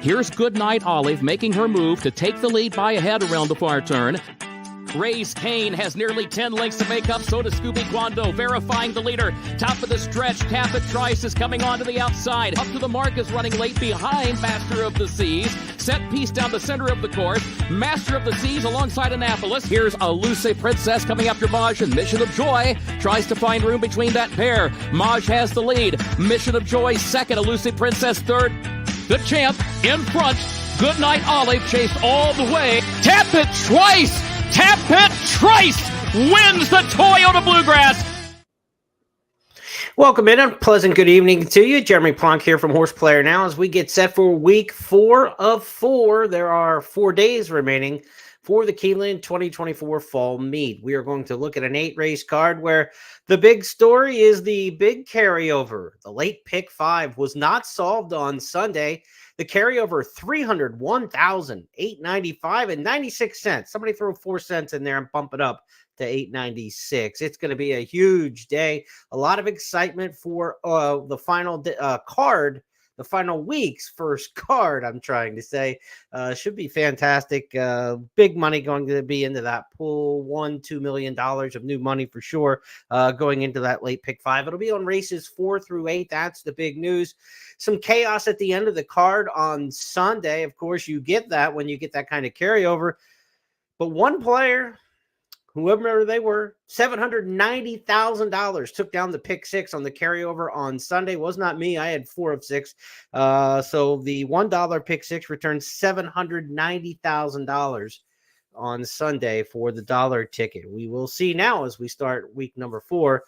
Here's Goodnight Olive making her move to take the lead by a head around the far turn. Race Kane has nearly 10 lengths to make up, so does Scooby Quando, verifying the leader. Top of the stretch, Tapit Trice is coming onto the outside. Up to the mark is running late behind Master of the Seas. Set piece down the center of the course. Master of the Seas alongside Annapolis. Here's Elusive Princess coming after Maj, and Mission of Joy tries to find room between that pair. Maj has the lead. Mission of Joy second, Elusive Princess third. The champ in front. Goodnight Olive chased all the way. Tapit Trice! Tapit Trice wins the Toyota Bluegrass. Welcome in. A pleasant good evening to you. Jeremy Plonk here from Horse Player Now as we get set for week 4 of 4. There are 4 days remaining for the Keeneland 2024 Fall Meet. We are going to look at an 8-race card where the big story is the big carryover. The late pick 5 was not solved on Sunday. The carryover, $301,895.96. Somebody throw 4 cents in there and bump it up to $8.96. It's going to be a huge day. A lot of excitement for the final card. The final week's first card, I'm trying to say, should be fantastic. Big money going to be into that pool. $2 million of new money for sure going into that late pick 5. It'll be on races 4 through 8. That's the big news. Some chaos at the end of the card on Sunday. Of course, you get that when you get that kind of carryover. But one player, whoever they were, $790,000 took down the pick 6 on the carryover on Sunday. Was not me. I had 4 of 6. So the $1 pick 6 returned $790,000 on Sunday for the dollar ticket. We will see now as we start week number 4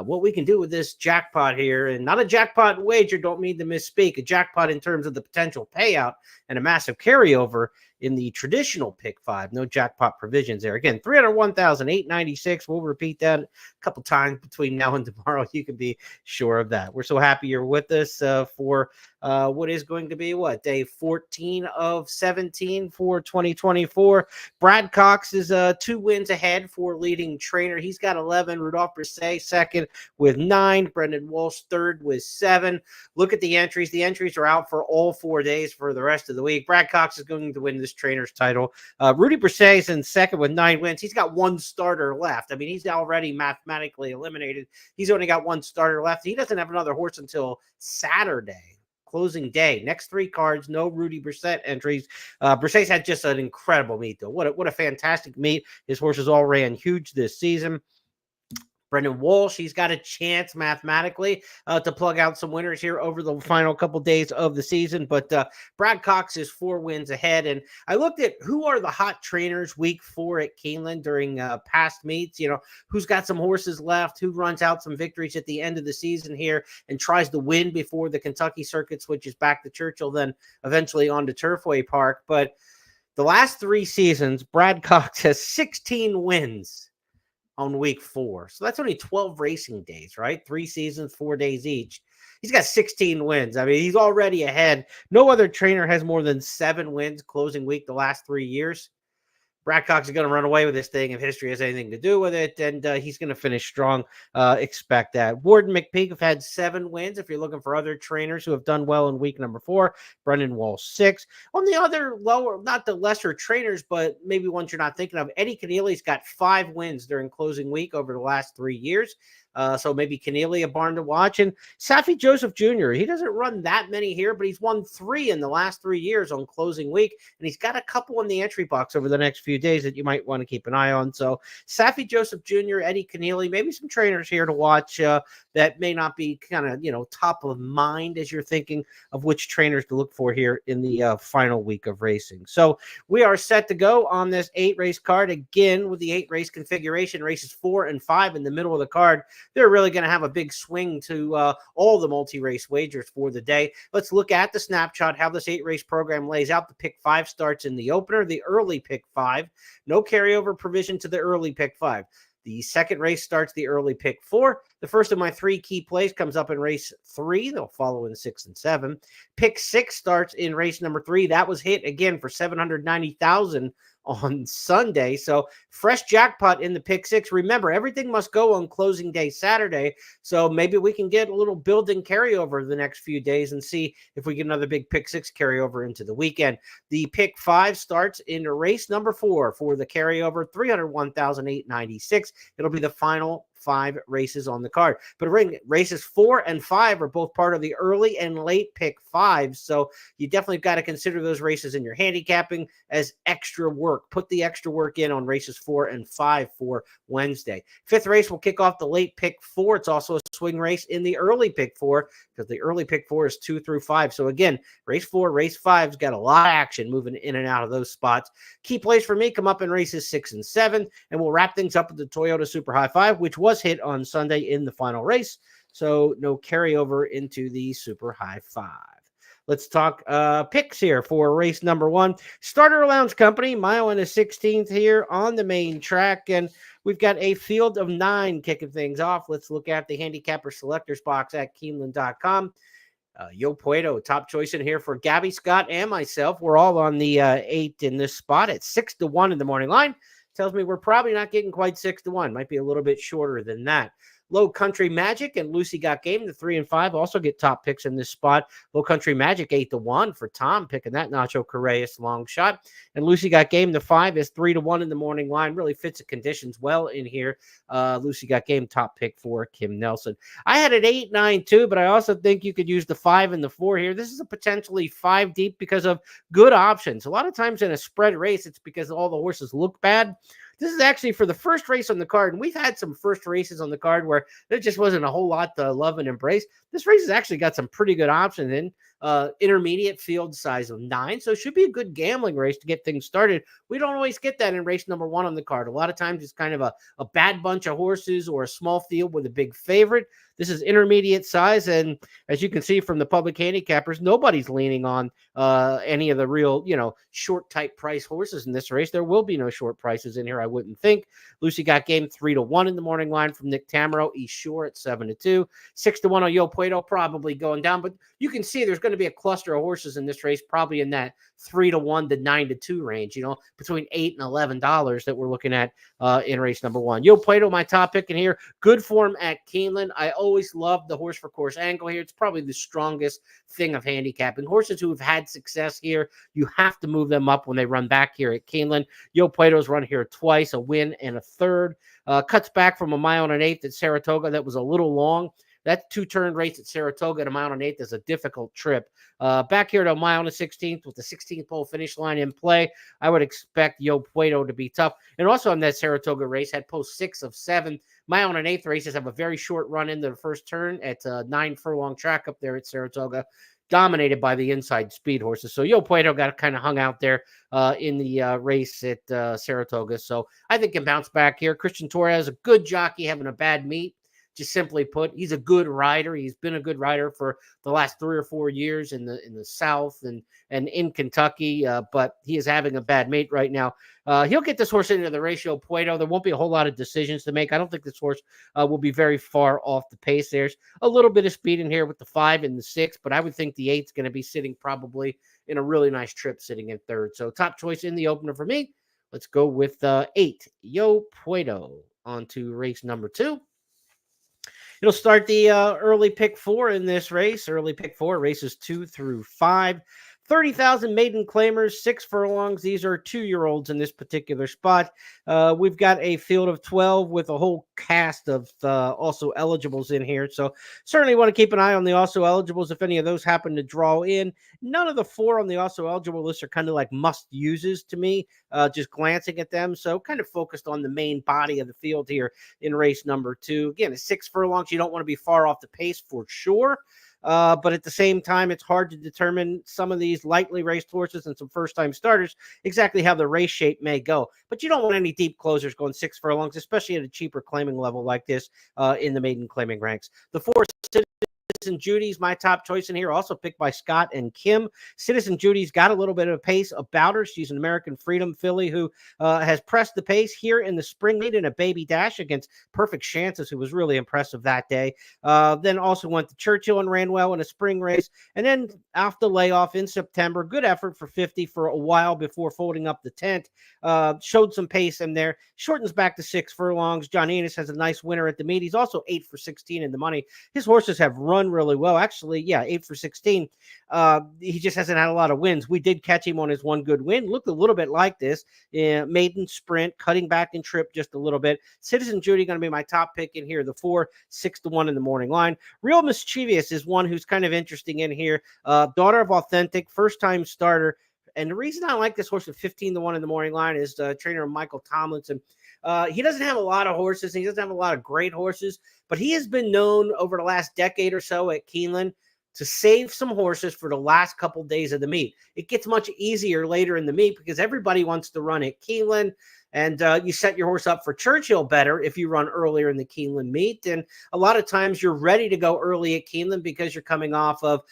what we can do with this jackpot here. And not a jackpot wager, don't mean to misspeak. A jackpot in terms of the potential payout and a massive carryover in the traditional pick 5. No jackpot provisions there. Again, $301,896. We'll repeat that a couple times between now and tomorrow. You can be sure of that. We're so happy you're with us for what is going to be, day 14 of 17 for 2024. Brad Cox is 2 wins ahead for leading trainer. He's got 11. Rudolph Brisset second with 9. Brendan Walsh third with 7. Look at the entries. The entries are out for all 4 days for the rest of the week. Brad Cox is going to win this trainer's title. Rudy Brisset is in second with 9 wins. He's got 1 starter left. I mean, he's already mathematically eliminated. He's only got 1 starter left. He doesn't have another horse until Saturday, closing day. Next 3 cards, no Rudy Brisset entries. Brisset's had just an incredible meet, though. What a fantastic meet. His horses all ran huge this season. Brendan Walsh, he's got a chance mathematically to plug out some winners here over the final couple days of the season. But Brad Cox is 4 wins ahead. And I looked at who are the hot trainers week 4 at Keeneland during past meets. You know, who's got some horses left, who runs out some victories at the end of the season here and tries to win before the Kentucky circuit switches back to Churchill, then eventually on to Turfway Park. But the last 3 seasons, Brad Cox has 16 wins on week 4. So that's only 12 racing days, right? 3 seasons, 4 days each. He's got 16 wins. I mean, he's already ahead. No other trainer has more than 7 wins closing week the last 3 years. Brad Cox is going to run away with this thing if history has anything to do with it, and he's going to finish strong. Expect that. Warden McPeak have had 7 wins. If you're looking for other trainers who have done well in week number 4, Brendan Walsh 6. On the other lower, not the lesser trainers, but maybe ones you're not thinking of, Eddie Keneally's got 5 wins during closing week over the last 3 years. So maybe Keneally, a barn to watch. And Safi Joseph Jr., he doesn't run that many here, but he's won 3 in the last 3 years on closing week. And he's got a couple in the entry box over the next few days that you might want to keep an eye on. So Safi Joseph Jr., Eddie Keneally, maybe some trainers here to watch that may not be kind of, top of mind as you're thinking of which trainers to look for here in the final week of racing. So we are set to go on this 8-race card again with the 8-race configuration, races 4 and 5 in the middle of the card. They're really going to have a big swing to all the multi-race wagers for the day. Let's look at the snapshot, how this 8-race program lays out. The pick 5 starts in the opener, the early pick 5. No carryover provision to the early pick 5. The second race starts the early pick 4. The first of my 3 key plays comes up in race 3. They'll follow in 6 and 7. Pick 6 starts in race number 3. That was hit again for $790,000 on Sunday. So fresh jackpot in the pick six. Remember, everything must go on closing day Saturday. So maybe we can get a little building carryover the next few days and see if we get another big pick six carryover into the weekend. The pick five starts in race number 4 for the carryover, 301,896. It'll be the final 5 races on the card. But races 4 and 5 are both part of the early and late pick 5. So you definitely got to consider those races in your handicapping as extra work. Put the extra work in on races 4 and 5 for Wednesday. 5th race will kick off the late pick 4. It's also a swing race in the early pick 4 because the early pick 4 is 2 through 5. So again, race 4, race 5's got a lot of action moving in and out of those spots. Key plays for me come up in races 6 and 7, and we'll wrap things up with the Toyota Super High 5, which was hit on Sunday in the final race. So no carryover into the Super High 5. Let's talk picks here for race number 1. Starter Lounge Company, mile and a 16th here on the main track. And we've got a field of 9 kicking things off. Let's look at the handicapper selectors box at Keeneland.com. Yo Puedo, top choice in here for Gabby, Scott, and myself. We're all on the 8 in this spot at 6-1 in the morning line. Tells me we're probably not getting quite 6-1. Might be a little bit shorter than that. Low Country Magic and Lucy Got Game, the 3 and 5, also get top picks in this spot. Low Country Magic 8-1 for Tom, picking that Nacho Correas long shot. And Lucy Got Game, the 5 is 3-1 in the morning line. Really fits the conditions well in here. Lucy Got Game, top pick for Kim Nelson. I had an 8-9 too, but I also think you could use the 5 and the 4 here. This is a potentially 5 deep because of good options. A lot of times in a spread race, it's because all the horses look bad. This is actually for the first race on the card, and we've had some first races on the card where there just wasn't a whole lot to love and embrace. This race has actually got some pretty good options in intermediate field size of 9, so it should be a good gambling race to get things started. We don't always get that in race number 1 on the card. A lot of times it's kind of a bad bunch of horses or a small field with a big favorite. This is intermediate size, and as you can see from the public handicappers, nobody's leaning on any of the real, short type price horses in this race. There will be no short prices in here, I wouldn't think. Lucy Got Game 3-1 in the morning line from Nick Tamaro. East Shore at 7-2. 6-1 on Yo Puedo, probably going down, but you can see there's going to be a cluster of horses in this race, probably in that 3-1 to 9-2 range, between $8 and $11 that we're looking at in race number 1. Yo Puedo, my top pick in here. Good form at Keeneland. I always love the horse for course angle here. It's probably the strongest thing of handicapping. Horses who have had success here, you have to move them up when they run back here at Keeneland. Yo Puedo's run here twice, a win and a third. Cuts back from a mile and an eighth at Saratoga. That was a little long. That 2-turn race at Saratoga at a mile and an eighth is a difficult trip. Back here to a mile and a 16th with the 16th pole finish line in play, I would expect Yo Puedo to be tough. And also on that Saratoga race, had post 6 of 7. Mile and an eighth races have a very short run into the first turn at 9 furlong track up there at Saratoga, dominated by the inside speed horses. So Yo Puedo got kind of hung out there in the race at Saratoga. So I think can bounce back here. Christian Torres, a good jockey, having a bad meet. Just simply put, he's a good rider. He's been a good rider for the last 3 or 4 years in the South and in Kentucky, but he is having a bad mate right now. He'll get this horse into the ratio Puedo. There won't be a whole lot of decisions to make. I don't think this horse will be very far off the pace. There's a little bit of speed in here with the 5 and the 6, but I would think the 8's going to be sitting probably in a really nice trip sitting in third. So top choice in the opener for me. Let's go with 8, Yo Puedo, on to race number 2. It'll start the early pick 4 in this race. Early pick 4, races 2 through 5. 30,000 maiden claimers, 6 furlongs. These are 2-year-olds in this particular spot. We've got a field of 12 with a whole cast of also eligibles in here. So certainly want to keep an eye on the also eligibles if any of those happen to draw in. None of the 4 on the also eligible list are kind of like must uses to me, just glancing at them. So kind of focused on the main body of the field here in race number 2. Again, it's 6 furlongs. You don't want to be far off the pace for sure. But at the same time, it's hard to determine some of these lightly raced horses and some first-time starters exactly how the race shape may go. But you don't want any deep closers going 6 furlongs, especially at a cheaper claiming level like this in the maiden claiming ranks. The 4 Citizen Judy's my top choice in here, also picked by Scott and Kim. Citizen Judy's got a little bit of pace about her. She's an American Freedom filly who has pressed the pace here in the spring meet in a baby dash against Perfect Chances, who was really impressive that day. Then also went to Churchill and ran well in a spring race. And then off the layoff in September, good effort for 50 for a while before folding up the tent. Showed some pace in there, shortens back to 6 furlongs. John Enos has a nice winner at the meet. He's also 8 for 16 in the money. His horses have run really well. Actually, yeah, 8 for 16. He just hasn't had a lot of wins. We did catch him on his one good win. Looked a little bit like this. Maiden sprint, cutting back in trip just a little bit. Citizen Judy going to be my top pick in here. The 4, 6-1 in the morning line. Real Mischievous is one who's kind of interesting in here. Daughter of Authentic, first-time starter. And the reason I like this horse at 15-1 in the morning line is trainer Michael Tomlinson. He doesn't have a lot of horses. And he doesn't have a lot of great horses, but he has been known over the last decade or so at Keeneland to save some horses for the last couple days of the meet. It gets much easier later in the meet because everybody wants to run at Keeneland. And you set your horse up for Churchill better if you run earlier in the Keeneland meet. And a lot of times you're ready to go early at Keeneland because you're coming off of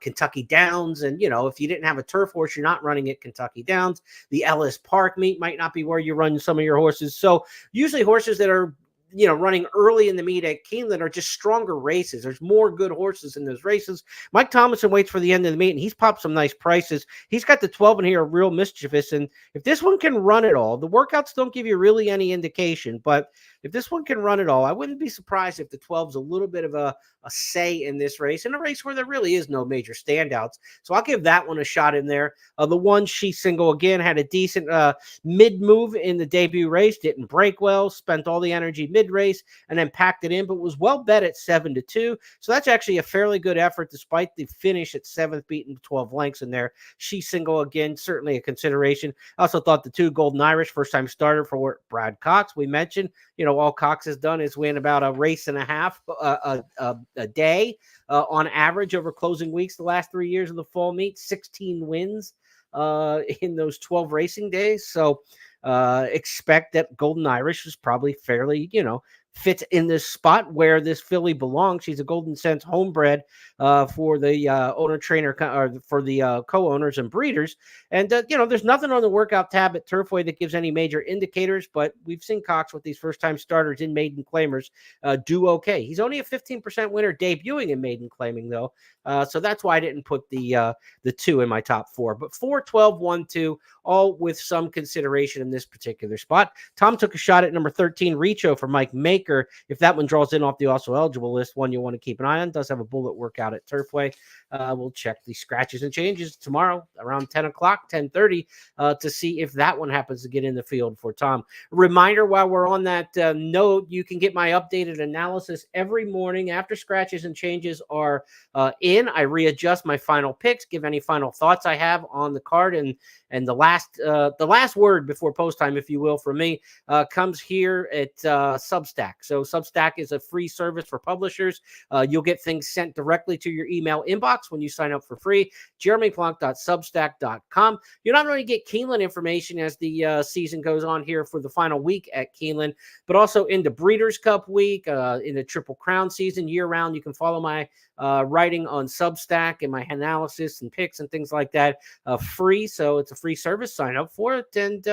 Kentucky Downs. And, if you didn't have a turf horse, you're not running at Kentucky Downs. The Ellis Park meet might not be where you run some of your horses. So usually horses that are running early in the meet at Keeneland are just stronger races. There's more good horses in those races. Mike Thomason waits for the end of the meet, and he's popped some nice prices. He's got the 12 in here, Real Mischievous, and if this one can run it all, the workouts don't give you really any indication, but if this one can run it all, I wouldn't be surprised if the 12's a little bit of a say in this race, in a race where there really is no major standouts. So I'll give that one a shot in there. The one She Single, again, had a decent mid-move in the debut race, didn't break well, spent all the energy mid-race, and then packed it in, but was well bet at 7-2. So that's actually a fairly good effort, despite the finish at 7th, beating 12 lengths in there. She Single, again, certainly a consideration. I also thought the 2 Golden Irish, first-time starter for Brad Cox. We mentioned, all Cox has done is win about a race and a half a day on average over closing weeks the last 3 years of the fall meet, 16 wins in those 12 racing days. So expect that Golden Irish is probably fairly, fits in this spot where this filly belongs. She's a Golden Sense homebred for the owner trainer or for the co-owners and breeders. And, there's nothing on the workout tab at Turfway that gives any major indicators, but we've seen Cox with these first-time starters in maiden claimers do okay. He's only a 15% winner debuting in maiden claiming, though. So that's why I didn't put the 2 in my top 4. But 4, 12, 1, 2, all with some consideration in this particular spot. Tom took a shot at number 13, Richo for Mike Maker. If that one draws in off the also eligible list, one you want to keep an eye on. Does have a bullet workout at Turfway. We'll check the scratches and changes tomorrow around 10 o'clock, 10:30 to see if that one happens to get in the field for Tom. Reminder while we're on that note, you can get my updated analysis every morning after scratches and changes are in. I readjust my final picks, give any final thoughts I have on the card, and the last word before post time, if you will, from me comes here at Substack. So Substack is a free service for publishers. You'll get things sent directly to your email inbox when you sign up for free. JeremyPlonk.substack.com. You'll not only get Keeneland information as the season goes on here for the final week at Keeneland, but also into Breeders' Cup week, in the Triple Crown season year round. You can follow my writing on Substack and my analysis and picks and things like that free. So it's a free service. Sign up for it, and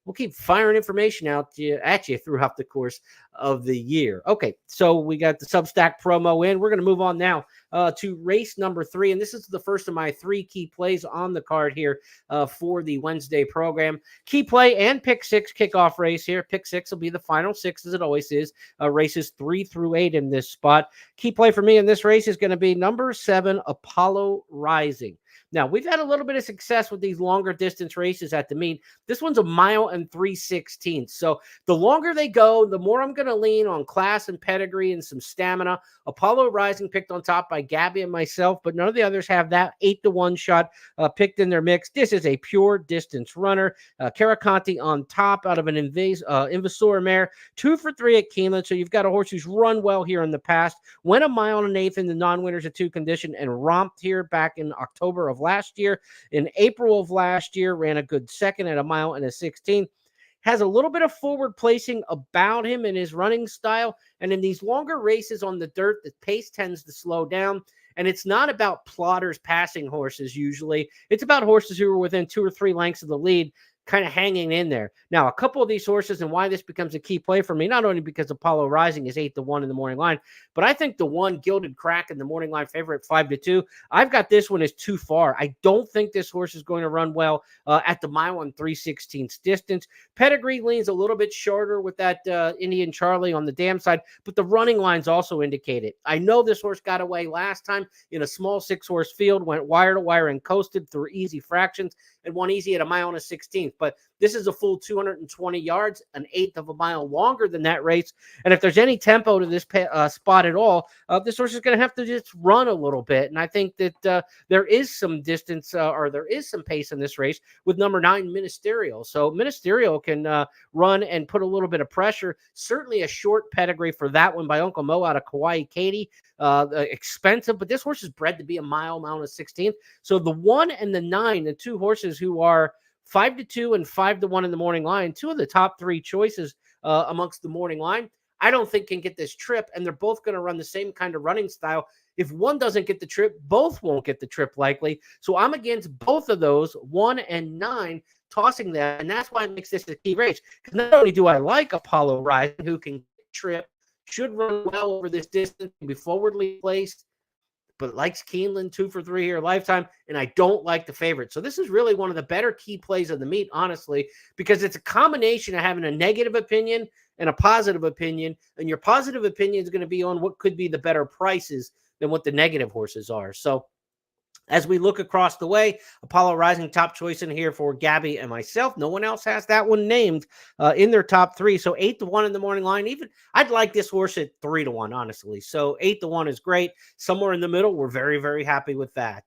we'll keep firing information out at you throughout the course of the year. Okay, so we got the Substack promo in. We're going to move on now to race number 3, and this is the first of my 3 key plays on the card here for the Wednesday program. Key play and pick 6 kickoff race here. Pick 6 will be the final 6, as it always is. Races 3 through 8 in this spot. Key play for me in this race is going to be number 7, Apollo Rising. Now, we've had a little bit of success with these longer distance races at the meet. This one's a mile and 3/16. So the longer they go, the more I'm going to lean on class and pedigree and some stamina. Apollo Rising picked on top by Gabby and myself, but none of the others have that 8-1 shot picked in their mix. This is a pure distance runner. Caraconte on top out of an Invasor mare. 2 for 3 at Keeneland. So you've got a horse who's run well here in the past. Went a mile and an eighth in the non-winners of 2 condition and romped here back in October of last year. In April of last year, ran a good second at a mile and a 16. has a little bit of forward placing about him in his running style. And in these longer races on the dirt, the pace tends to slow down. And it's not about plotters passing horses usually. It's about horses who are within 2 or 3 lengths of the lead, kind of hanging in there. Now, a couple of these horses, and why this becomes a key play for me, not only because Apollo Rising is 8-1 in the morning line, but I think the one Gilded Crack in the morning line favorite 5-2. I've got this one as too far. I don't think this horse is going to run well at the mile and 3/16 distance. Pedigree leans a little bit shorter with that Indian Charlie on the dam side, but the running lines also indicate it. I know this horse got away last time in a small 6-horse field, went wire to wire and coasted through easy fractions and won easy at a mile and a 16th. But this is a full 220 yards, an eighth of a mile longer than that race. And if there's any tempo to this spot at all, this horse is going to have to just run a little bit. And I think that there is some distance or there is some pace in this race with number 9, Ministerial. So Ministerial can run and put a little bit of pressure. Certainly a short pedigree for that one by Uncle Mo out of Kauai Katie. Expensive, but this horse is bred to be a mile and a 16th. So the 1 and the 9, the two horses who are 5-2 and 5-1 in the morning line, 2 of the top 3 choices amongst the morning line, I don't think can get this trip, and they're both going to run the same kind of running style. If one doesn't get the trip, both won't get the trip likely. So I'm against both of those, 1 and 9, tossing that, and that's why it makes this a key race. Because not only do I like Apollo Rising, who can trip, should run well over this distance, be forwardly placed, but likes Keeneland 2 for 3 here lifetime, and I don't like the favorite. So this is really one of the better key plays of the meet, honestly, because it's a combination of having a negative opinion and a positive opinion, and your positive opinion is going to be on what could be the better prices than what the negative horses are. So as we look across the way, Apollo Rising top choice in here for Gabby and myself. No one else has that one named in their top 3. So 8-1 in the morning line. Even I'd like this horse at 3-1, honestly. So 8-1 is great. Somewhere in the middle, we're very, very happy with that.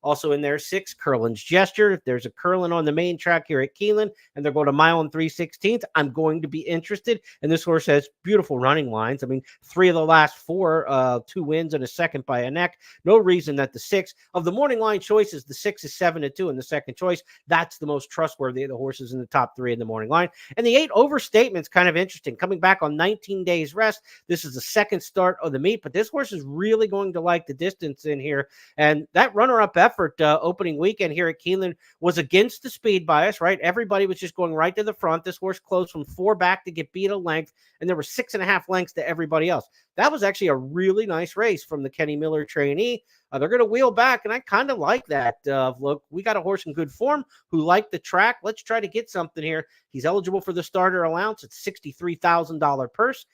Also in there, 6, Curlin's Gesture. There's a Curlin on the main track here at Keeneland, and they're going to mile and 3/16. I'm going to be interested. And this horse has beautiful running lines. I mean, 3 of the last 4, 2 wins and a second by a neck. No reason that the 6 of the morning line choices, the 6 is 7-2 in the second choice. That's the most trustworthy of the horses in the top 3 in the morning line. And the 8 overstatement's kind of interesting. Coming back on 19 days rest. This is the second start of the meet, but this horse is really going to like the distance in here. And that runner-up effort opening weekend here at Keeneland was against the speed bias, right? Everybody was just going right to the front. This horse closed from 4 back to get beat a length, and there were 6.5 lengths to everybody else. That was actually a really nice race from the Kenny Miller trainee. They're going to wheel back, and I kind of like that. Look, we got a horse in good form who liked the track. Let's try to get something here. He's eligible for the starter allowance. It's $63,000 purse.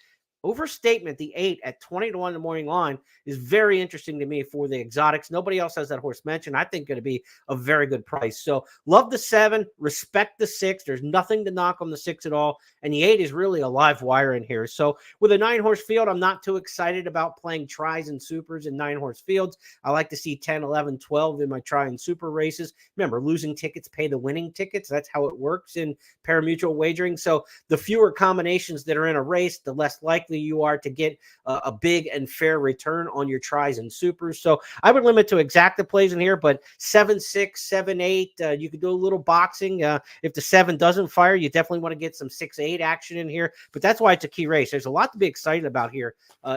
Overstatement, the 8 at 20-1 in the morning line, is very interesting to me for the exotics. Nobody else has that horse mentioned. I think going to be a very good price. So love the 7, respect the 6. There's nothing to knock on the 6 at all. And the 8 is really a live wire in here. So with a 9-horse field, I'm not too excited about playing tries and supers in 9-horse fields. I like to see 10, 11, 12 in my try and super races. Remember, losing tickets pay the winning tickets. That's how it works in pari-mutuel wagering. So the fewer combinations that are in a race, the less likely you are to get a big and fair return on your tries and supers. So I would limit to exacta plays in here, but 7-6, 7-8, you could do a little boxing. If the 7 doesn't fire, you definitely want to get some 6-8 action in here, but that's why it's a key race. There's a lot to be excited about here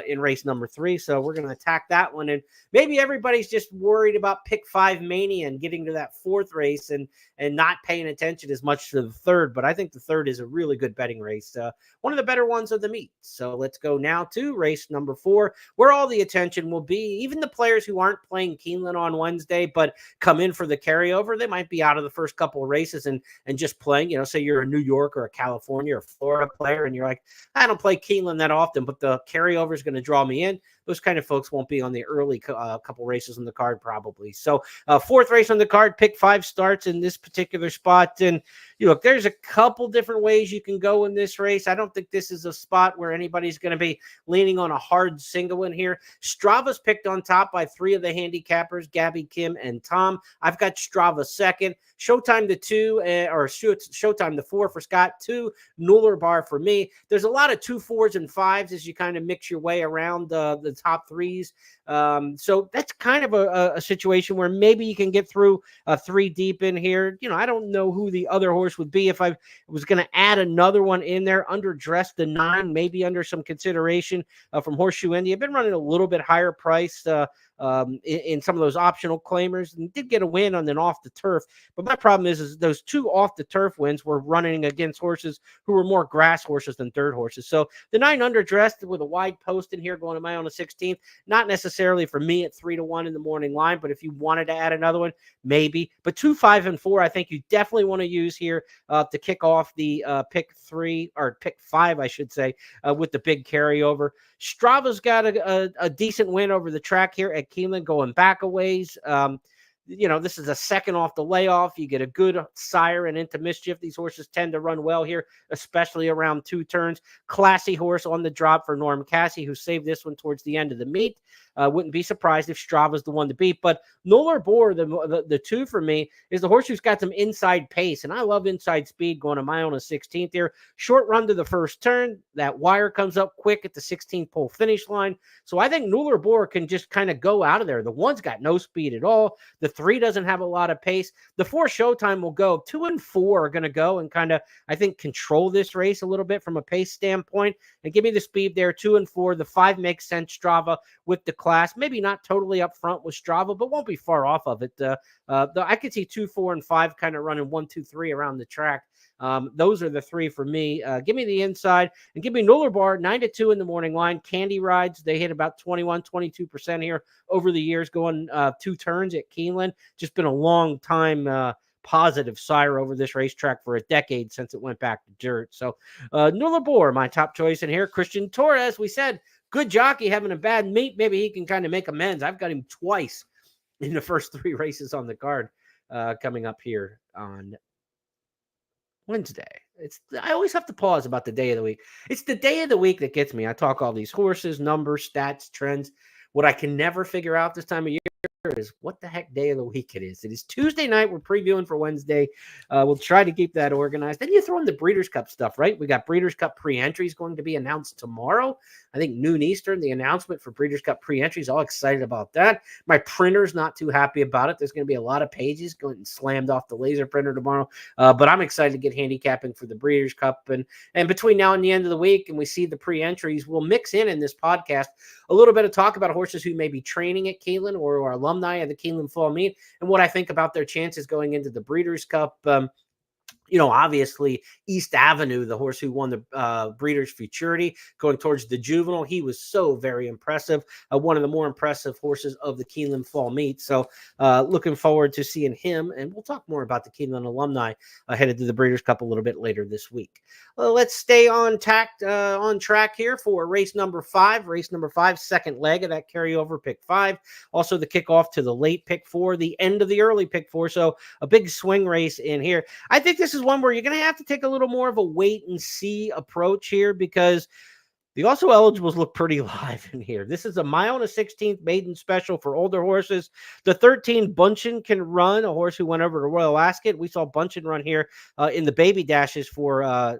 in race number 3. So we're going to attack that one. And maybe everybody's just worried about pick 5 mania and getting to that 4th race and not paying attention as much to the 3rd. But I think the 3rd is a really good betting race. One of the better ones of the meet. So let's go now to race number 4, where all the attention will be. Even the players who aren't playing Keeneland on Wednesday, but come in for the carryover, they might be out of the first couple of races and just playing, say you're a New York or a California or Florida player, and you're like, I don't play Keeneland that often, but the carryover is going to draw me in. Those kind of folks won't be on the early couple races on the card probably. So 4th race on the card, pick 5 starts in this particular spot. And look, there's a couple different ways you can go in this race. I don't think this is a spot where anybody's going to be leaning on a hard single in here. Strava's picked on top by 3 of the handicappers, Gabby, Kim, and Tom. I've got Strava second. Showtime the 2, or Showtime the 4 for Scott, 2, Nuller Bar for me. There's a lot of 2, 4s, and 5s as you kind of mix your way around the top 3s. So that's kind of a situation where maybe you can get through 3 deep in here. I don't know who the other horse would be if I was going to add another one in there. Underdressed the 9, maybe under some consideration from Horseshoe India. Been running a little bit higher priced in some of those optional claimers, and did get a win on an off the turf. But my problem is those 2 off the turf wins were running against horses who were more grass horses than dirt horses. So the 9 underdressed with a wide post in here going to my own 16th, not necessarily for me at 3-1 in the morning line, but if you wanted to add another one, maybe. But 2, 5, and 4, I think you definitely want to use here to kick off the pick 5, I should say, with the big carryover. Strava's got a decent win over the track here at Keeneland, going back a ways. This is a second off the layoff. You get a good sire and into mischief. These horses tend to run well here, especially around 2 turns. Classy horse on the drop for Norm Cassie, who saved this one towards the end of the meet. Wouldn't be surprised if Strava's the one to beat. But Nolar Boar, the 2 for me, is the horse who's got some inside pace. And I love inside speed going to my own 16th here. Short run to the first turn. That wire comes up quick at the 16th pole finish line. So I think Nolar Boar can just kind of go out of there. The 1's got no speed at all. The 3 doesn't have a lot of pace. The 4 Showtime will go. 2 and 4 are going to go and kind of, I think, control this race a little bit from a pace standpoint and give me the speed there. 2 and 4. The 5 makes sense. Strava with the class, maybe not totally up front with Strava, but won't be far off of it. I could see 2, 4, and 5 kind of running 1, 2, 3 around the track. Those are the 3 for me. Give me the inside and give me Nolar Bar 9-2 in the morning line. Candy rides, they hit about 22% here over the years, going 2 turns at Keeneland. Just been a long time positive sire over this racetrack for a decade since it went back to dirt. So Nolar Bar, my top choice in here. Christian Torres, we said, good jockey having a bad meet. Maybe he can kind of make amends. I've got him twice in the first 3 races on the card coming up here on Wednesday. I always have to pause about the day of the week. It's the day of the week that gets me. I talk all these horses, numbers, stats, trends. What I can never figure out this time of year is what the heck day of the week it is. It is Tuesday night. We're previewing for Wednesday. We'll try to keep that organized. Then you throw in the Breeders' Cup stuff, right? We got Breeders' Cup pre-entries going to be announced tomorrow. I think noon Eastern, the announcement for Breeders' Cup pre-entries. All excited about that. My printer's not too happy about it. There's going to be a lot of pages going slammed off the laser printer tomorrow. But I'm excited to get handicapping for the Breeders' Cup. And between now and the end of the week, and we see the pre-entries, we'll mix in this podcast a little bit of talk about horses who may be training at Keeneland or are alumni of the Keeneland Fall Meet and what I think about their chances going into the Breeders' Cup. Obviously East Avenue, the horse who won the Breeders' Futurity, going towards the Juvenile. He was so very impressive. One of the more impressive horses of the Keeneland Fall Meet. So looking forward to seeing him. And we'll talk more about the Keeneland alumni headed to the Breeders' Cup a little bit later this week. Let's stay on track here for race number 5. Race number 5, second leg of that carryover pick 5. Also the kickoff to the late pick 4, the end of the early pick 4. So a big swing race in here. I think this is one where you're going to have to take a little more of a wait and see approach here because the also eligibles look pretty live in here. This is a mile and a 16th maiden special for older horses. The 13 Bunchen can run, a horse who went over to Royal Ascot. We saw Bunchen run here in the baby dashes for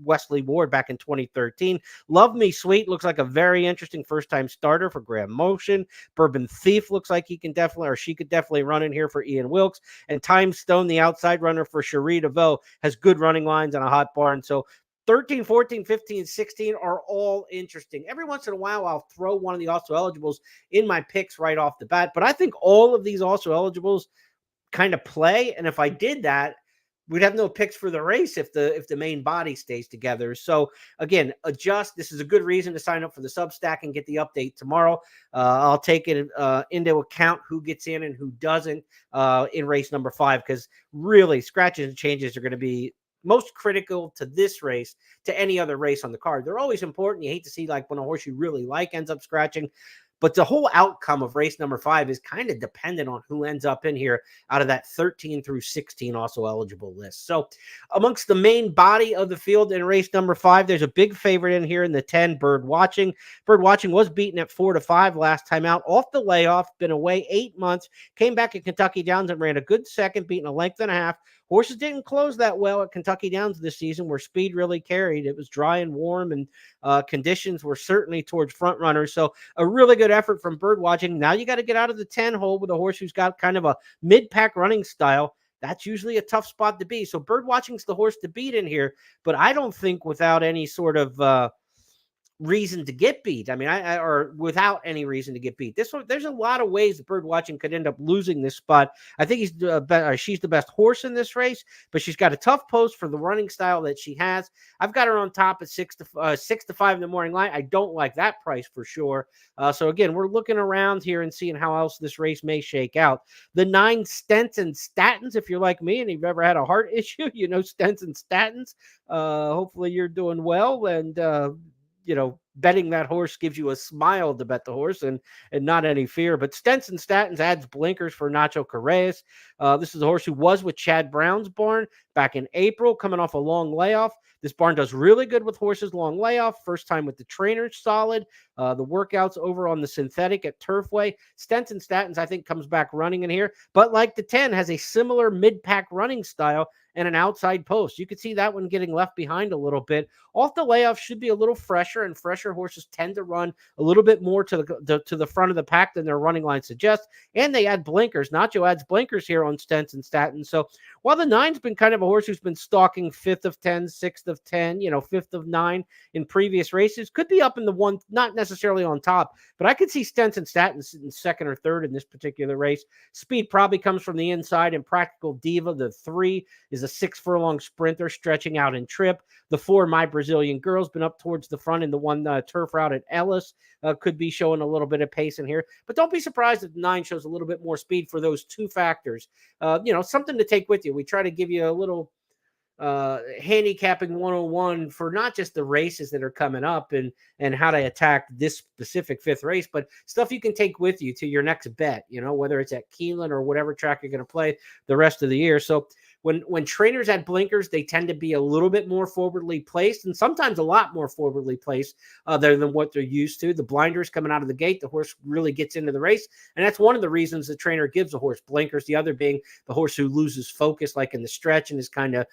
Wesley Ward back in 2013. Love Me Sweet looks like a very interesting first-time starter for Graham Motion. Bourbon Thief looks like she could definitely run in here for Ian Wilkes. And Time Stone, the outside runner for Cherie DeVoe, has good running lines and a hot barn. So 13, 14, 15, 16 are all interesting. Every once in a while, I'll throw one of the also eligibles in my picks right off the bat. But I think all of these also eligibles kind of play. And if I did that, we'd have no picks for the race if the main body stays together. So again, adjust. This is a good reason to sign up for the Substack and get the update tomorrow. I'll take it into account who gets in and who doesn't in race number 5, because really scratches and changes are going to be most critical to this race to any other race on the card. They're always important. You hate to see like when a horse you really like ends up scratching, but the whole outcome of race number 5 is kind of dependent on who ends up in here out of that 13 through 16 also eligible list. So amongst the main body of the field in race number 5, there's a big favorite in here in the 10, Bird Watching. Bird Watching was beaten at 4-5 last time out, off the layoff, been away 8 months, came back at Kentucky Downs and ran a good second, beating a length and a half horses didn't close that well at Kentucky Downs this season, where speed really carried. It was dry and warm, and conditions were certainly towards front runners. So a really good effort from bird watching. Now you got to get out of the 10 hole with a horse who's got kind of a mid-pack running style. That's usually a tough spot to be. So bird watching's the horse to beat in here, but I don't think without any sort of reason to get beat. I mean, or without any reason to get beat. This one, there's a lot of ways that bird watching could end up losing this spot. I think she's the best horse in this race, but she's got a tough post for the running style that she has. I've got her on top at 6-5 in the morning line. I don't like that price for sure. So again, we're looking around here and seeing how else this race may shake out. The 9 Stents and Statins, if you're like me and you've ever had a heart issue, Stents and Statins. Hopefully you're doing well, and betting that horse gives you a smile to bet the horse and not any fear. But Stents and Statins adds blinkers for Nacho Correas. This is a horse who was with Chad Brown's barn back in April, coming off a long layoff. This barn does really good with horses long layoff. First time with the trainer, solid. The workouts over on the synthetic at Turfway. Stents and Statins, I think, comes back running in here. But like the 10, has a similar mid-pack running style and an outside post. You could see that one getting left behind a little bit. Off the layoff should be a little fresher, and fresher horses tend to run a little bit more to the front of the pack than their running line suggests. And they add blinkers. Nacho adds blinkers here on Stents and Statins. So while the 9's been kind of a horse who's been stalking 5th of 10, 6th of 10, 5th of 9 in previous races, could be up in the one, not necessarily on top, but I could see Stents and Statins in 2nd or 3rd in this particular race. Speed probably comes from the inside, and Practical Diva, the 3, is a 6-furlong sprinter stretching out in trip. The 4, My Brazilian Girl's been up towards the front, and the 1 turf route at Ellis could be showing a little bit of pace in here. But don't be surprised if the 9 shows a little bit more speed for those 2 factors. Something to take with you. We try to give you a little handicapping 101 for not just the races that are coming up and how to attack this specific 5th race, but stuff you can take with you to your next bet, whether it's at Keeneland or whatever track you're going to play the rest of the year. So when trainers add blinkers, they tend to be a little bit more forwardly placed, and sometimes a lot more forwardly placed than what they're used to. The blinders coming out of the gate, the horse really gets into the race, and that's one of the reasons the trainer gives a horse blinkers. The other being the horse who loses focus, like in the stretch, and is kind of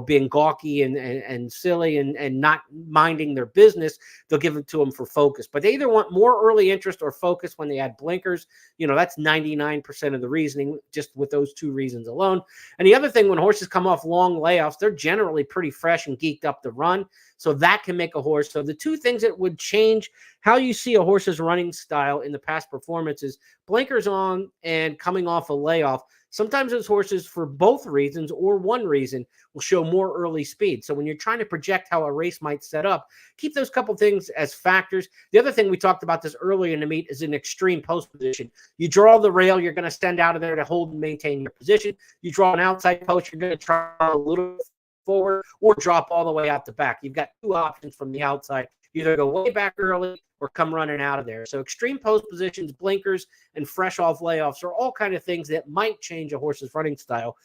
being gawky and silly and not minding their business. They'll give it to them for focus, but they either want more early interest or focus when they add blinkers. That's 99% of the reasoning just with those 2 reasons alone. And the other thing, when horses come off long layoffs, they're generally pretty fresh and geeked up to run. So that can make a horse. So the 2 things that would change how you see a horse's running style in the past performances: blinkers on and coming off a layoff. Sometimes those horses, for both reasons or one reason, will show more early speed. So when you're trying to project how a race might set up, keep those couple things as factors. The other thing, we talked about this earlier in the meet, is an extreme post position. You draw the rail, you're going to stand out of there to hold and maintain your position. You draw an outside post, you're going to try a little forward or drop all the way out the back. You've got 2 options from the outside. You either go way back early or come running out of there. So extreme post positions, blinkers, and fresh off layoffs are all kind of things that might change a horse's running style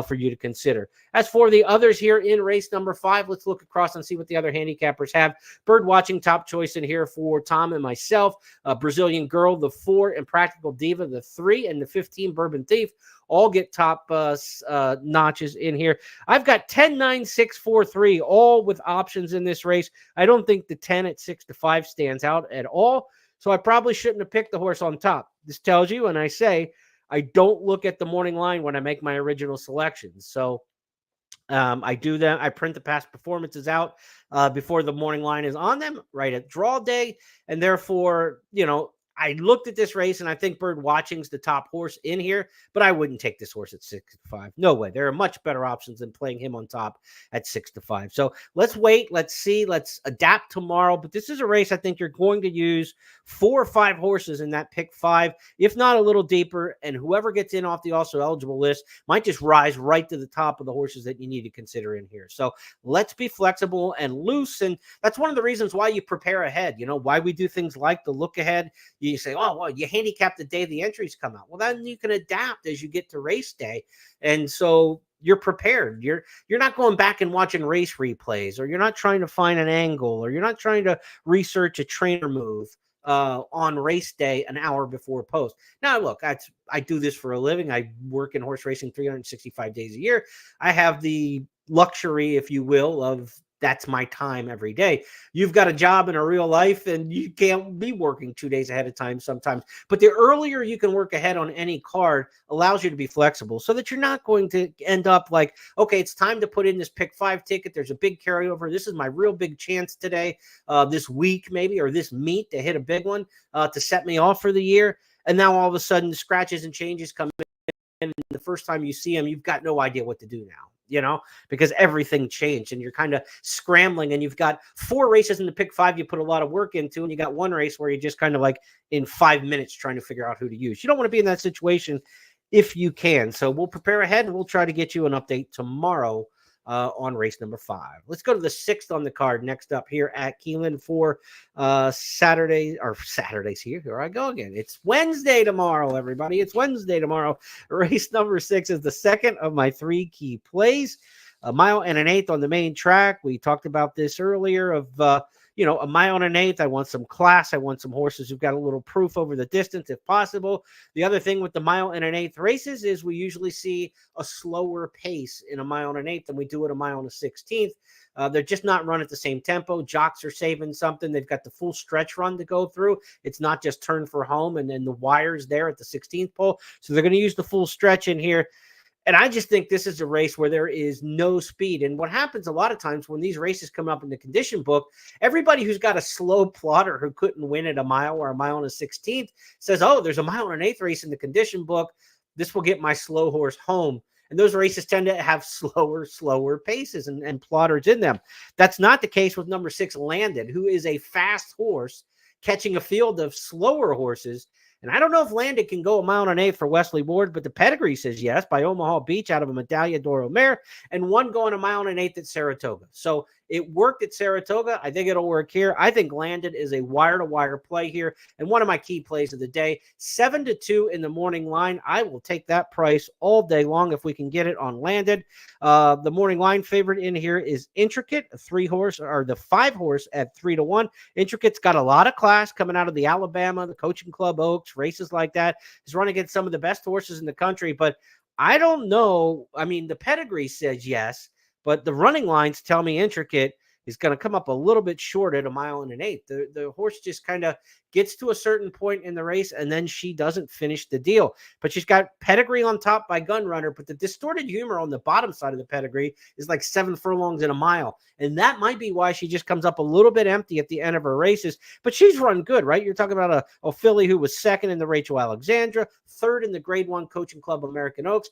for you to consider. As for the others here in race number 5, let's look across and see what the other handicappers have. Bird watching, top choice in here for Tom and myself. Brazilian Girl, the 4, and Practical Diva, the 3, and the 15, Bourbon Thief, all get top notches in here. I've got 10, 9, 6, 4, 3, all with options in this race. I don't think the 10 at 6-5 stands out at all, so I probably shouldn't have picked the horse on top. This tells you, and I say, I don't look at the morning line when I make my original selections. So I do that. I print the past performances out before the morning line is on them, right at draw day, and therefore, I looked at this race, and I think Bird Watching's the top horse in here, but I wouldn't take this horse at 6-5. No way. There are much better options than playing him on top at 6-5. So let's wait. Let's see. Let's adapt tomorrow. But this is a race I think you're going to use 4 or 5 horses in that pick 5, if not a little deeper. And whoever gets in off the also eligible list might just rise right to the top of the horses that you need to consider in here. So let's be flexible and loose. And that's one of the reasons why you prepare ahead. Why we do things like the look ahead. You say, oh, well, you handicap the day the entries come out. Well, then you can adapt as you get to race day. And so you're prepared. You're not going back and watching race replays, or you're not trying to find an angle, or you're not trying to research a trainer move. on race day an hour before post. Now, look, I do this for a living. I work in horse racing 365 days a year. I have the luxury, if you will, of that's my time every day. You've got a job in a real life and you can't be working 2 days ahead of time sometimes. But the earlier you can work ahead on any card allows you to be flexible so that you're not going to end up like, okay, it's time to put in this pick 5 ticket. There's a big carryover. This is my real big chance today, this week maybe, or this meet to hit a big one to set me off for the year. And now all of a sudden the scratches and changes come in. And the first time you see them, you've got no idea what to do now, because everything changed and you're kind of scrambling and you've got 4 races in the pick 5 you put a lot of work into, and you got 1 race where you're just kind of like in 5 minutes trying to figure out who to use. You don't want to be in that situation if you can. So we'll prepare ahead and we'll try to get you an update tomorrow on race number 5. Let's go to the 6th on the card next up here at Keeneland for Saturdays here. Here I go again. It's Wednesday tomorrow, everybody. It's Wednesday tomorrow. Race number 6 is the second of my 3 key plays. A mile and an eighth on the main track. We talked about this earlier of, a mile and an eighth. I want some class. I want some horses who've got a little proof over the distance if possible. The other thing with the mile and an eighth races is we usually see a slower pace in a mile and an eighth than we do at a mile and a 16th. They're just not run at the same tempo. Jocks are saving something. They've got the full stretch run to go through. It's not just turn for home and then the wires there at the 16th pole. So they're going to use the full stretch in here. And I just think this is a race where there is no speed. And what happens a lot of times when these races come up in the condition book, everybody who's got a slow plotter who couldn't win at a mile or a mile and a 16th says, oh, there's a mile and an eighth race in the condition book. This will get my slow horse home. And those races tend to have slower paces and plotters in them. That's not the case with number 6, Landed, who is a fast horse catching a field of slower horses. And I don't know if Landed can go a mile and an eighth for Wesley Ward, but the pedigree says yes, by Omaha Beach out of a Medaglia d'Oro mare, and one going a mile and an eighth at Saratoga. So it worked at Saratoga. I think it'll work here. I think Landed is a wire-to-wire play here, and one of my key plays of the day. 7-2 in the morning line. I will take that price all day long if we can get it on Landed. The morning line favorite in here is Intricate, a 3-horse, or the 5-horse at 3-1. Intricate's got a lot of class coming out of the Alabama, the Coaching Club Oaks, races like that. He's running against some of the best horses in the country, but I don't know. I mean, the pedigree says yes, but the running lines tell me Intricate is going to come up a little bit short at a mile and an eighth. The horse just kind of gets to a certain point in the race, and then she doesn't finish the deal. But she's got pedigree on top by Gunrunner, but the distorted humor on the bottom side of the pedigree is like 7 furlongs in a mile. And that might be why she just comes up a little bit empty at the end of her races. But she's run good, right? You're talking about a filly who was 2nd in the Rachel Alexandra, 3rd in the Grade 1 Coaching Club American Oaks.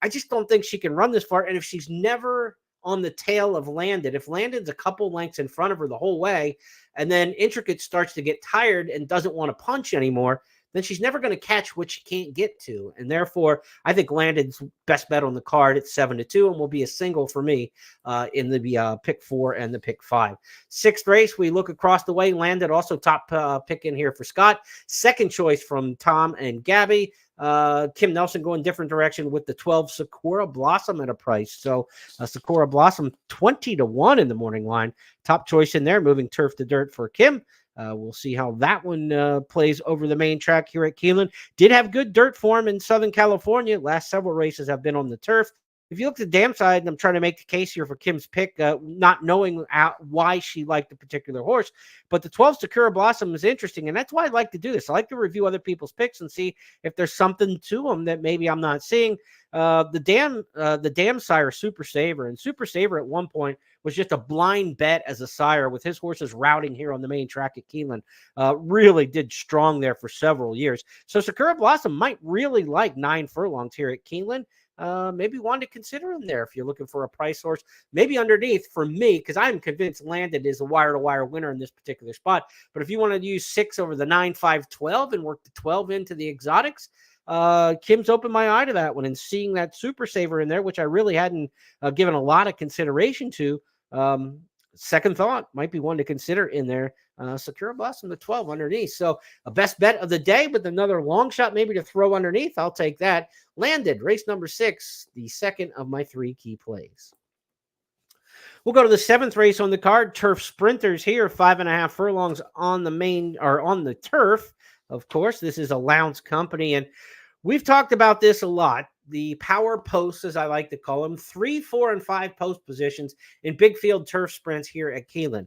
I just don't think she can run this far. And if she's never on the tail of Landed, if Landed's a couple lengths in front of her the whole way, and then Intricate starts to get tired and doesn't want to punch anymore, then she's never going to catch what she can't get to. And therefore, I think Landed's best bet on the card at 7-2 and will be a single for me in the pick 4 and the pick 5. 6th race, we look across the way. Landed also top pick in here for Scott. Second choice from Tom and Gabby. Kim Nelson going different direction with the 12 Sakura Blossom at a price. So Sakura Blossom 20-1 in the morning line. Top choice in there, moving turf to dirt for Kim. We'll see how that one plays over the main track here at Keeneland. Did have good dirt form in Southern California. Last several races have been on the turf. If you look at the dam side, and I'm trying to make the case here for Kim's pick, not knowing why she liked the particular horse, but the 12 Sakura Blossom is interesting, and that's why I like to do this. I like to review other people's picks and see if there's something to them that maybe I'm not seeing. The dam sire, Super Saver, and Super Saver at one point was just a blind bet as a sire with his horses routing here on the main track at Keeneland. Really did strong there for several years. So Sakura Blossom might really like 9 furlongs here at Keeneland. Maybe one to consider in there if you're looking for a price horse. Maybe underneath for me, because I'm convinced Landed is a wire-to-wire winner in this particular spot. But if you want to use 6 over the 9, 5, 12 and work the 12 into the exotics, Kim's opened my eye to that one, and seeing that Super Saver in there, which I really hadn't given a lot of consideration to. Second thought might be one to consider in there. Sakura Blossom, the 12 underneath. So a best bet of the day with another long shot maybe to throw underneath. I'll take that. Landed, race number 6, the second of my 3 key plays. We'll go to the 7th race on the card. Turf Sprinters here, 5.5 furlongs on the main or on the turf. Of course, this is a Lowndes company, and we've talked about this a lot. The power posts, as I like to call them, 3, 4, and 5 post positions in big field turf sprints here at Keeneland.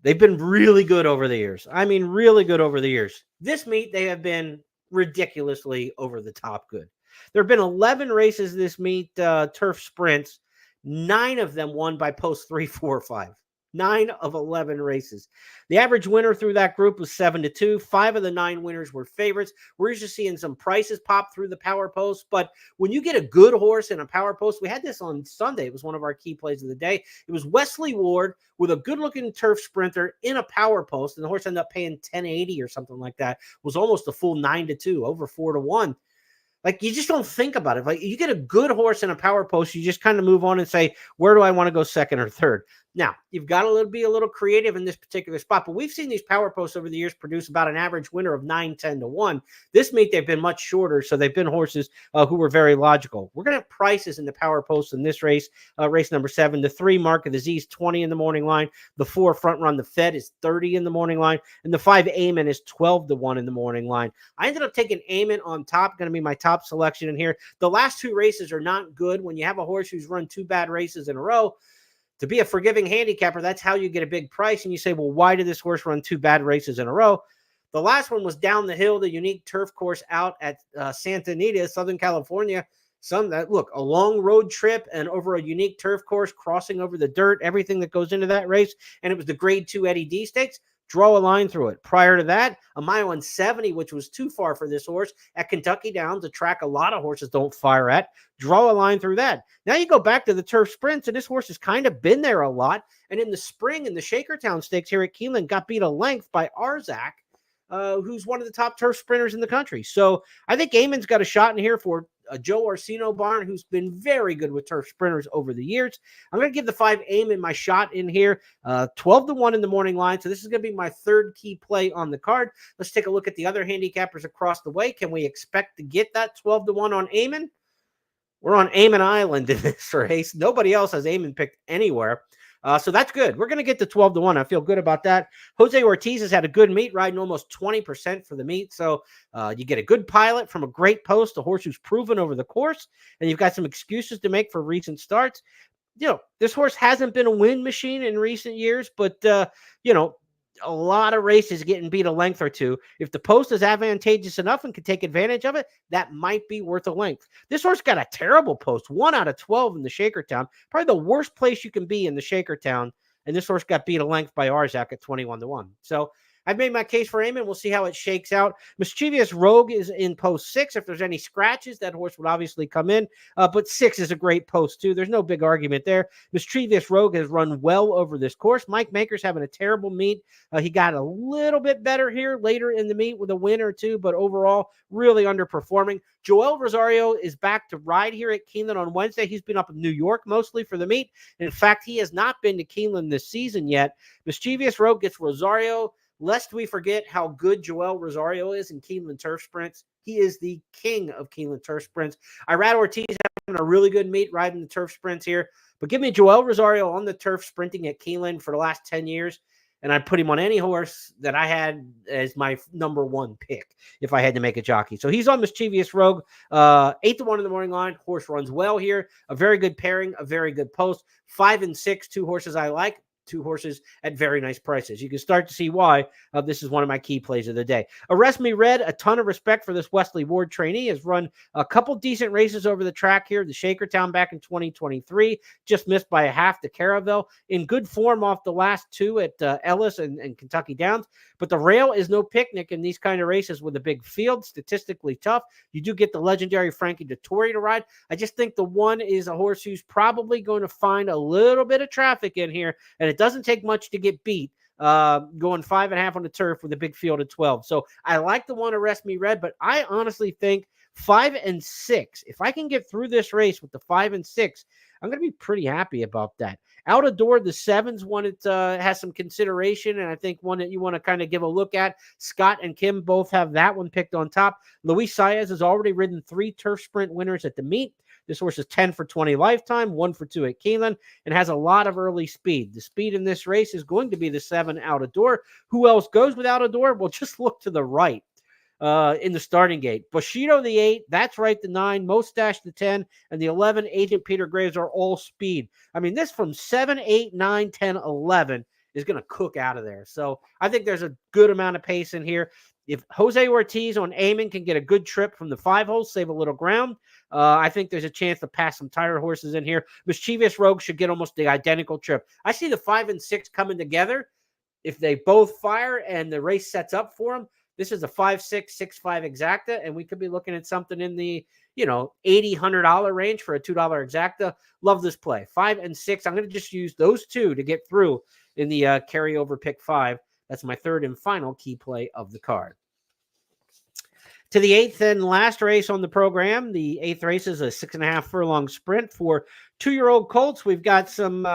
They've been really good over the years. I mean, really good over the years. This meet, they have been ridiculously over the top good. There have been 11 races this meet, turf sprints. 9 of them won by post 3, 4, 5. 9 of 11 races. The average winner through that group was 7-2. 5 of the 9 winners were favorites. We're just seeing some prices pop through the power post. But when you get a good horse in a power post, we had this on Sunday. It was one of our key plays of the day. It was Wesley Ward with a good-looking turf sprinter in a power post, and the horse ended up paying $10.80 or something like that. It was almost a full 9-2, over 4-1. Like, you just don't think about it. Like, you get a good horse in a power post, you just kind of move on and say, where do I want to go second or third? Now, you've got to be a little creative in this particular spot, but we've seen these power posts over the years produce about an average winner of 9-10-1. This meet, they've been much shorter, so they've been horses who were very logical. We're going to have prices in the power posts in this race, race number 7. The 3 Mark of the Z is 20 in the morning line. The 4 Front Run the Fed is 30 in the morning line, and the 5 Amen is 12-1 in the morning line. I ended up taking Amen on top, going to be my top selection in here. The last 2 races are not good. When you have a horse who's run 2 bad races in a row, to be a forgiving handicapper, that's how you get a big price. And you say, well, why did this horse run 2 bad races in a row? The last one was down the hill, the unique turf course out at Santa Anita, Southern California. Look, a long road trip and over a unique turf course, crossing over the dirt, everything that goes into that race. And it was the grade 2 Eddie D Stakes. Draw a line through it. Prior to that, a mile and 70, which was too far for this horse at Kentucky Downs, a track a lot of horses don't fire at. Draw a line through that. Now you go back to the turf sprints, and this horse has kind of been there a lot. And in the spring, in the Shakertown Stakes here at Keeneland, got beat a length by Arzak, who's one of the top turf sprinters in the country. So I think Eamon's got a shot in here for Joe Orsino barn, who's been very good with turf sprinters over the years. I'm going to give the 5 Amen my shot in here, 12-1 in the morning line. So this is going to be my 3rd key play on the card. Let's take a look at the other handicappers across the way. Can we expect to get that 12-1 on Amen? We're on Amen Island in this race. Nobody else has Amen picked anywhere. So that's good. We're going to get to 12-1. I feel good about that. Jose Ortiz has had a good meet, riding almost 20% for the meet. So you get a good pilot from a great post, a horse who's proven over the course, and you've got some excuses to make for recent starts. You know, this horse hasn't been a win machine in recent years, but, you know, a lot of races getting beat a length or two. If the post is advantageous enough and can take advantage of it, that might be worth a length. This horse got a terrible post, 1 out of 12 in the Shakertown, probably the worst place you can be in the Shakertown. And this horse got beat a length by Arzak at 21-1. So I've made my case for Amen. We'll see how it shakes out. Mischievous Rogue is in post 6. If there's any scratches, that horse would obviously come in. But 6 is a great post, too. There's no big argument there. Mischievous Rogue has run well over this course. Mike Maker's having a terrible meet. He got a little bit better here later in the meet with a win or two, but overall, really underperforming. Joel Rosario is back to ride here at Keeneland on Wednesday. He's been up in New York mostly for the meet. In fact, he has not been to Keeneland this season yet. Mischievous Rogue gets Rosario. Lest we forget how good Joel Rosario is in Keeneland turf sprints. He is the king of Keeneland turf sprints. Irad Ortiz having a really good meet riding the turf sprints here. But give me Joel Rosario on the turf sprinting at Keeneland for the last 10 years, and I'd put him on any horse that I had as my number 1 pick if I had to make a jockey. So he's on Mischievous Rogue, 8-1 in the morning line. Horse runs well here. A very good pairing, a very good post. 5 and 6, 2 horses I like. 2 horses at very nice prices. You can start to see why this is one of my key plays of the day. Arrest Me Red, a ton of respect for this Wesley Ward trainee, has run a couple decent races over the track here. The Shakertown back in 2023, just missed by a half to Caravelle. In good form off the last 2 at Ellis and Kentucky Downs. But the rail is no picnic in these kind of races with a big field, statistically tough. You do get the legendary Frankie Dettori to ride. I just think the 1 is a horse who's probably going to find a little bit of traffic in here, and it doesn't take much to get beat, going 5.5 on the turf with a big field at 12. So I like the 1 Arrest Me Red, but I honestly think 5 and 6. If I can get through this race with the 5 and 6, I'm going to be pretty happy about that. Out of door, the 7's one that has some consideration, and I think one that you want to kind of give a look at. Scott and Kim both have that one picked on top. Luis Saez has already ridden 3 turf sprint winners at the meet. This horse is 10 for 20 lifetime, 1 for 2 at Keeneland, and has a lot of early speed. The speed in this race is going to be the 7 out of door. Who else goes with out of door? Well, just look to the right. In the starting gate. Bushido, the 8, that's right, the 9, Mustache, the 10, and the 11, Agent Peter Graves are all speed. I mean, this from 7, 8, 9, 10, 11 is going to cook out of there. So I think there's a good amount of pace in here. If Jose Ortiz on Amon can get a good trip from the 5 holes, save a little ground, I think there's a chance to pass some tired horses in here. Mischievous Rogue should get almost the identical trip. I see the 5 and 6 coming together. If they both fire and the race sets up for them, this is a 5-6, 6-5 exacta, and we could be looking at something in the, $80, $100 range for a $2 exacta. Love this play. 5 and 6. I'm going to just use those 2 to get through in the carryover pick 5. That's my third and final key play of the card. To the 8th and last race on the program. The 8th race is a 6.5 furlong sprint for 2-year-old colts. We've got some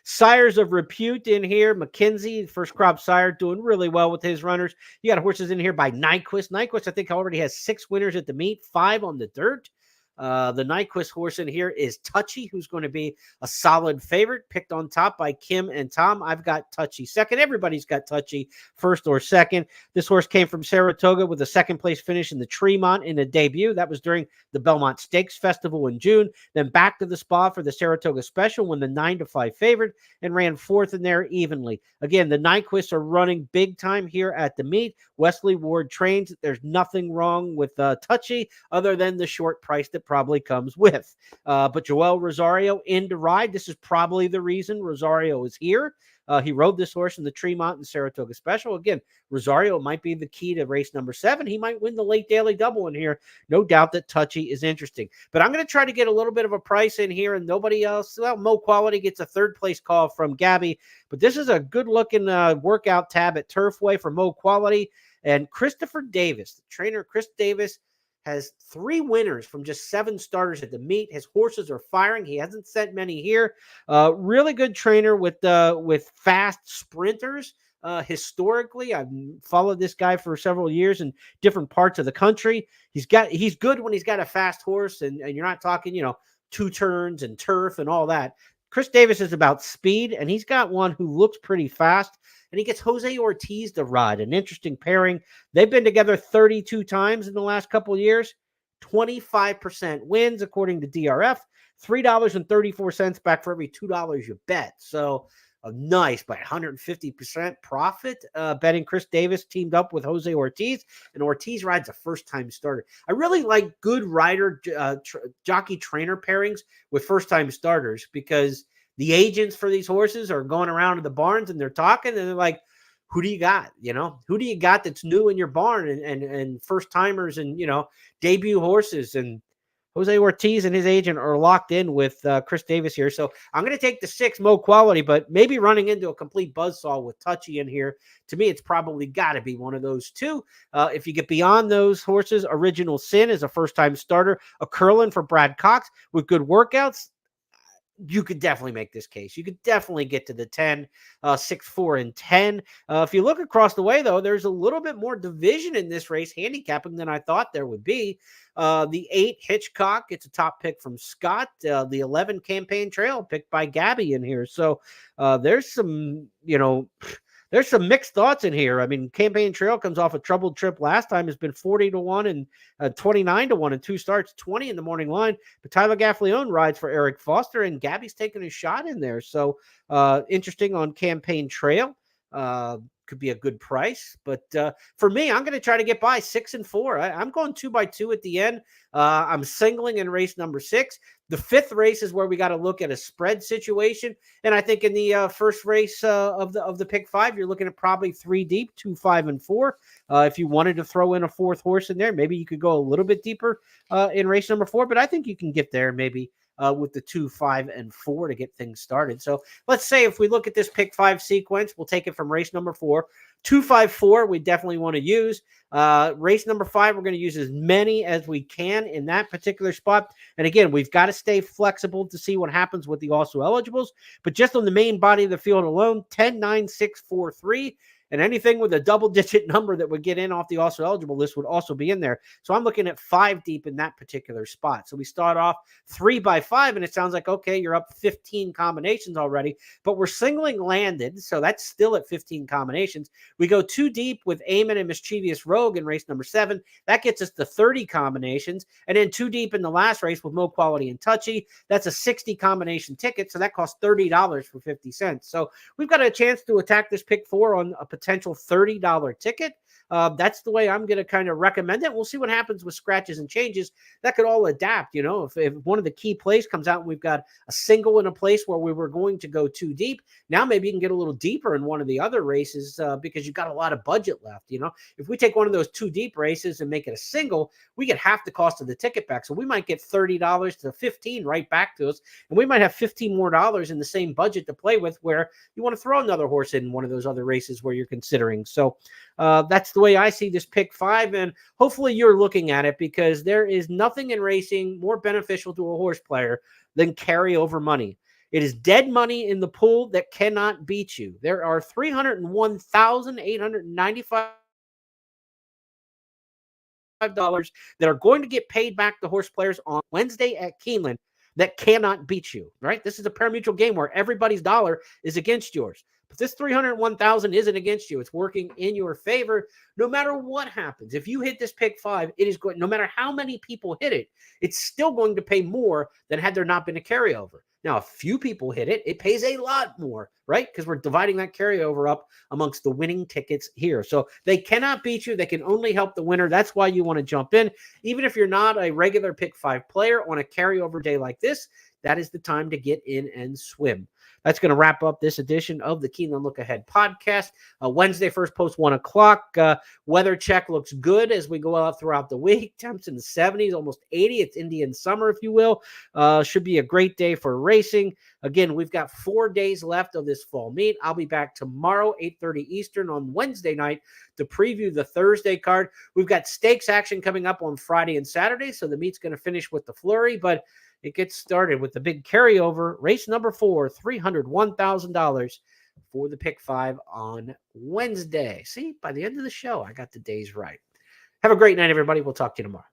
sires of repute in here. McKenzie, first crop sire, doing really well with his runners. You got horses in here by Nyquist. Nyquist, I think, already has 6 winners at the meet, 5 on the dirt. The Nyquist horse in here is Touchy, who's going to be a solid favorite, picked on top by Kim and Tom. I've got Touchy second. Everybody's got Touchy first or second. This horse came from Saratoga with a second-place finish in the Tremont in the debut. That was during the Belmont Stakes Festival in June. Then back to the spa for the Saratoga Special when the 9-5 favorite and ran 4th in there evenly. Again, the Nyquists are running big time here at the meet. Wesley Ward trains. There's nothing wrong with Touchy other than the short price that probably comes with. But Joel Rosario in to ride. This is probably the reason Rosario is here. He rode this horse in the Tremont and Saratoga Special. Again, Rosario might be the key to race number 7. He might win the late daily double in here. No doubt that Touchy is interesting. But I'm going to try to get a little bit of a price in here, and nobody else. Well, Mo Quality gets a third place call from Gabby. But this is a good-looking workout tab at Turfway for Mo Quality. And Christopher Davis, the trainer Chris Davis, has 3 winners from just 7 starters at the meet. His horses are firing. He hasn't sent many here. Really good trainer with fast sprinters. Historically, I've followed this guy for several years in different parts of the country. He's good when he's got a fast horse, and you're not talking, 2 turns and turf and all that. Chris Davis is about speed, and he's got one who looks pretty fast, and he gets Jose Ortiz to ride. An interesting pairing. They've been together 32 times in the last couple of years. 25% wins, according to DRF. $3.34 back for every $2 you bet. So a nice, by 150% profit betting Chris Davis teamed up with Jose Ortiz, and Ortiz rides a first-time starter. I really like good rider jockey trainer pairings with first-time starters because the agents for these horses are going around to the barns and they're talking and they're like, who do you got? Who do you got that's new in your barn and first-timers and, debut horses? And Jose Ortiz and his agent are locked in with Chris Davis here. So I'm going to take the 6 Mo Quality, but maybe running into a complete buzzsaw with Touchy in here. To me, it's probably got to be one of those 2. If you get beyond those horses, Original Sin is a first-time starter. A Curlin for Brad Cox with good workouts. You could definitely make this case. You could definitely get to the 10, 6, 4, and 10. If you look across the way, though, there's a little bit more division in this race, handicapping than I thought there would be. The 8, Hitchcock, it's a top pick from Scott. The 11, Campaign Trail, picked by Gabby in here. So there's some, there's some mixed thoughts in here. I mean, Campaign Trail comes off a troubled trip last time. Has been 40-1 and 29-1 in 2 starts, 20 in the morning line. But Tyler Gaffleone rides for Eric Foster, and Gabby's taking a shot in there. So interesting on Campaign Trail. Could be a good price. But for me, I'm going to try to get by 6 and 4. I'm going 2x2 at the end. I'm singling in race number 6. The 5th race is where we got to look at a spread situation. And I think in the first race of the pick 5, you're looking at probably 3 deep, 2, 5, and 4. If you wanted to throw in a 4th horse in there, maybe you could go a little bit deeper in race number 4. But I think you can get there maybe with the 2, 5, and 4 to get things started. So let's say if we look at this pick 5 sequence, we'll take it from race number 4. 2, 5, 4, we definitely want to use. Race number 5, we're going to use as many as we can in that particular spot. And again, we've got to stay flexible to see what happens with the also eligibles. But just on the main body of the field alone, 10, 9, 6, 4, 3. And anything with a double-digit number that would get in off the also eligible list would also be in there. So I'm looking at 5 deep in that particular spot. So we start off 3 by 5, and it sounds like, okay, you're up 15 combinations already. But we're singling landed, so that's still at 15 combinations. We go 2 deep with Eamon and Mischievous Rogue in race number 7. That gets us to 30 combinations. And then 2 deep in the last race with Mo Quality and Touchy. That's a 60 combination ticket, so that costs $30 for 50 cents. So we've got a chance to attack this pick 4 on a potential $30 ticket. That's the way I'm going to kind of recommend it. We'll see what happens with scratches and changes. That could all adapt. You know, if one of the key plays comes out and we've got a single in a place where we were going to go 2 deep, now maybe you can get a little deeper in one of the other races because you've got a lot of budget left. You know, if we take one of those 2 deep races and make it a single, we get half the cost of the ticket back. So we might get $30 to 15 right back to us, and we might have $15 more in the same budget to play with, where you want to throw another horse in one of those other races where you're considering. So that's the way I see this pick 5, and hopefully you're looking at it, because there is nothing in racing more beneficial to a horse player than carryover money. It is dead money in the pool that cannot beat you. There are 301,895 $5 that are going to get paid back to horse players on Wednesday at Keeneland that cannot beat you, right? This is a pari-mutuel game where everybody's dollar is against yours. But this 301,000 isn't against you. It's working in your favor no matter what happens. If you hit this pick 5, it is going, no matter how many people hit it, it's still going to pay more than had there not been a carryover. Now, a few people hit it, it pays a lot more, right? Because we're dividing that carryover up amongst the winning tickets here. So they cannot beat you. They can only help the winner. That's why you want to jump in. Even if you're not a regular pick 5 player on a carryover day like this, that is the time to get in and swim. That's going to wrap up this edition of the Keeneland Look Ahead podcast. Wednesday, first post 1 o'clock. Weather check looks good as we go out throughout the week. Temps in the 70s, almost 80. It's Indian summer, if you will. Should be a great day for racing. Again, we've got 4 days left of this fall meet. I'll be back tomorrow, 8:30 Eastern on Wednesday night to preview the Thursday card. We've got stakes action coming up on Friday and Saturday, so the meet's going to finish with the flurry, but it gets started with the big carryover. Race number 4, $301,000 for the pick 5 on Wednesday. See, by the end of the show, I got the days right. Have a great night, everybody. We'll talk to you tomorrow.